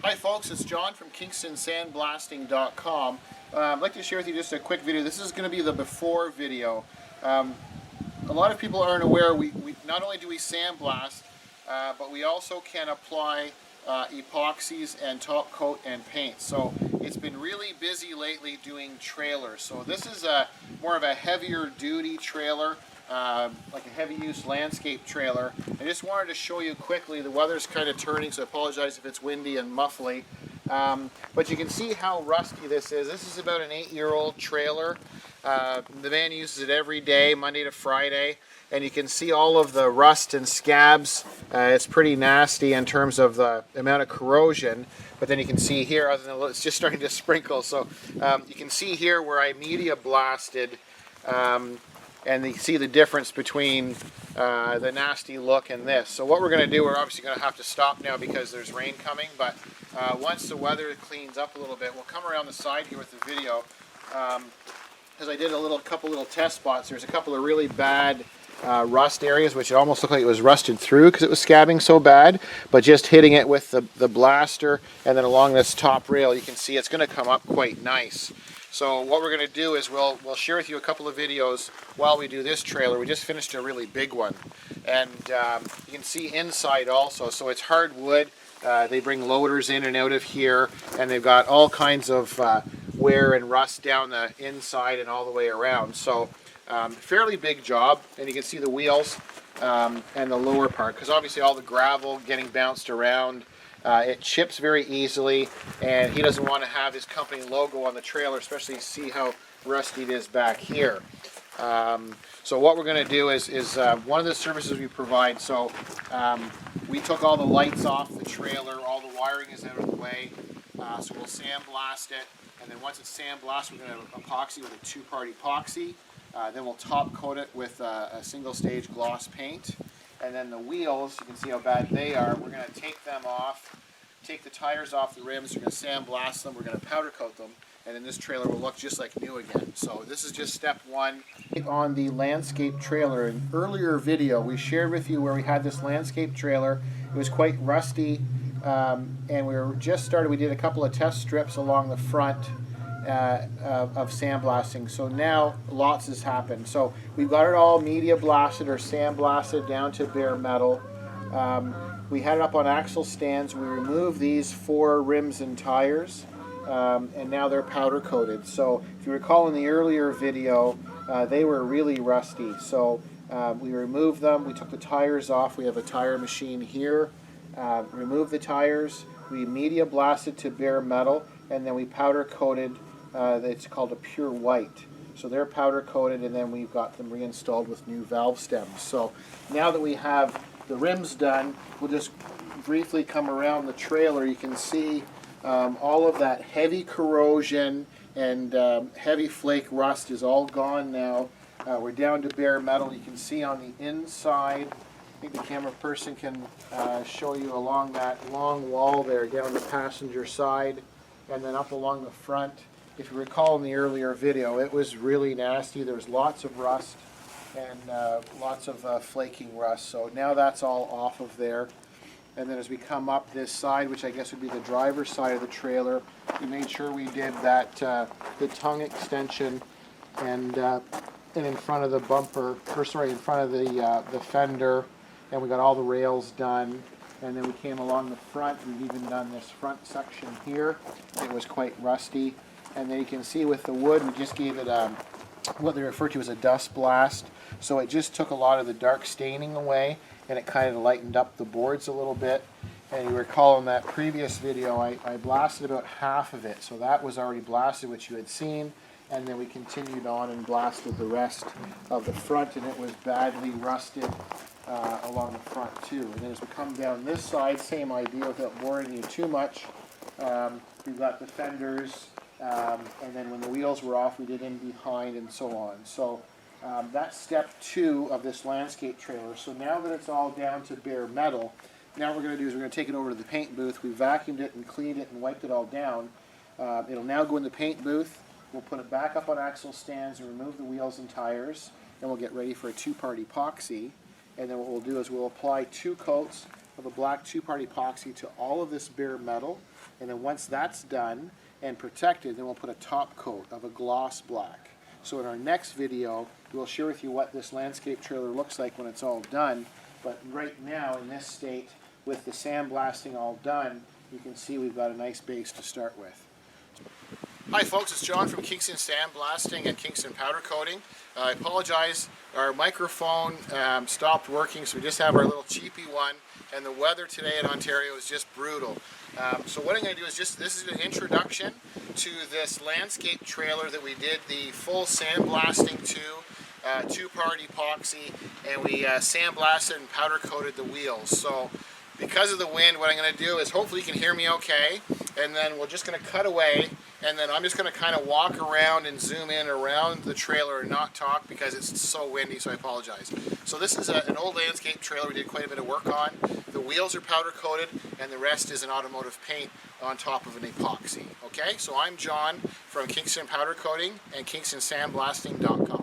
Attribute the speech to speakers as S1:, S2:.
S1: Hi folks, it's John from kingstonsandblasting.com. I'd like to share with you just a quick video. This is going to be the before video. A lot of people aren't aware, we not only do we sandblast, but we also can apply epoxies and top coat and paint. So it's been really busy lately doing trailers. So this is more of a heavier duty trailer, like a heavy use landscape trailer. I just wanted to show you quickly, the weather's kind of turning, so I apologize if it's windy and muffly. But you can see how rusty this is. This is about an 8-year-old trailer. The man uses it every day, Monday to Friday, and you can see all of the rust and scabs. It's pretty nasty in terms of the amount of corrosion, but then you can see here, other than it's just starting to sprinkle. So you can see here where I media blasted, and you see the difference between the nasty look and this. So what we're going to do, we're obviously going to have to stop now because there's rain coming, but once the weather cleans up a little bit, we'll come around the side here with the video. Because I did a couple little test spots. There's a couple of really bad rust areas, which it almost looked like it was rusted through because it was scabbing so bad. But just hitting it with the blaster and then along this top rail, you can see it's going to come up quite nice. So what we're going to do is we'll share with you a couple of videos while we do this trailer. We just finished a really big one, and you can see inside also. So it's hardwood. They bring loaders in and out of here, and they've got all kinds of wear and rust down the inside and all the way around. So fairly big job, and you can see the wheels and the lower part, because obviously all the gravel getting bounced around, it chips very easily, and he doesn't want to have his company logo on the trailer, especially see how rusty it is back here. So what we're going to do is one of the services we provide, so we took all the lights off the trailer, all the wiring is out of the way, so we'll sandblast it, and then once it's sandblasted, we're going to epoxy with a two-part epoxy. Then we'll top coat it with a single stage gloss paint. And then the wheels, you can see how bad they are. We're going to take them off, take the tires off the rims, we're going to sandblast them, we're going to powder coat them, and then this trailer will look just like new again. So this is just step one. On the landscape trailer, in an earlier video we shared with you where we had this landscape trailer. It was quite rusty, and we were just started. We did a couple of test strips along the front of sandblasting. So now lots has happened. So we've got it all media blasted or sandblasted down to bare metal. We had it up on axle stands. We removed these 4 rims and tires, and now they're powder coated. So if you recall in the earlier video, they were really rusty. So we removed them. We took the tires off. We have a tire machine here. Removed the tires. We media blasted to bare metal, and then we powder coated. It's called a pure white. So they're powder coated, and then we've got them reinstalled with new valve stems. So now that we have the rims done, we'll just briefly come around the trailer. You can see all of that heavy corrosion and heavy flake rust is all gone now. We're down to bare metal. You can see on the inside, I think the camera person can show you along that long wall there down the passenger side, and then up along the front. If you recall in the earlier video, it was really nasty. There was lots of rust and lots of flaking rust. So now that's all off of there. And then as we come up this side, which I guess would be the driver's side of the trailer, we made sure we did that the tongue extension and in front of the bumper, or sorry, in front of the fender, and we got all the rails done. And then we came along the front. We've even done this front section here. It was quite rusty. And then you can see with the wood, we just gave it what they refer to as a dust blast. So it just took a lot of the dark staining away, and it kind of lightened up the boards a little bit. And you recall in that previous video, I blasted about half of it. So that was already blasted, which you had seen. And then we continued on and blasted the rest of the front, and it was badly rusted along the front too. And then as we come down this side, same idea without boring you too much. We've got the fenders, and then when the wheels were off, we did in behind and so on. So that's step 2 of this landscape trailer. So now that it's all down to bare metal, now what we're going to do is we're going to take it over to the paint booth. We vacuumed it and cleaned it and wiped it all down. It'll now go in the paint booth. We'll put it back up on axle stands and remove the wheels and tires. Then we'll get ready for a 2-part epoxy. And then what we'll do is we'll apply 2 coats of a black two-part epoxy to all of this bare metal, and then once that's done and protected, then we'll put a top coat of a gloss black. So in our next video, we'll share with you what this landscape trailer looks like when it's all done. But right now, in this state, with the sandblasting all done, you can see we've got a nice base to start with. Hi folks, it's John from Kingston Sandblasting and Kingston Powder Coating. I apologize, our microphone stopped working, so we just have our little cheapy one, and the weather today in Ontario is just brutal. So what I'm going to do is this is an introduction to this landscape trailer that we did the full sandblasting to, two-part epoxy, and we sandblasted and powder coated the wheels. So because of the wind, what I'm going to do is hopefully you can hear me okay, and then we're just going to cut away, and then I'm just going to kind of walk around and zoom in around the trailer and not talk because it's so windy, so I apologize. So this is an old landscape trailer we did quite a bit of work on. The wheels are powder coated, and the rest is an automotive paint on top of an epoxy. Okay, so I'm John from Kingston Powder Coating and KingstonSandblasting.com.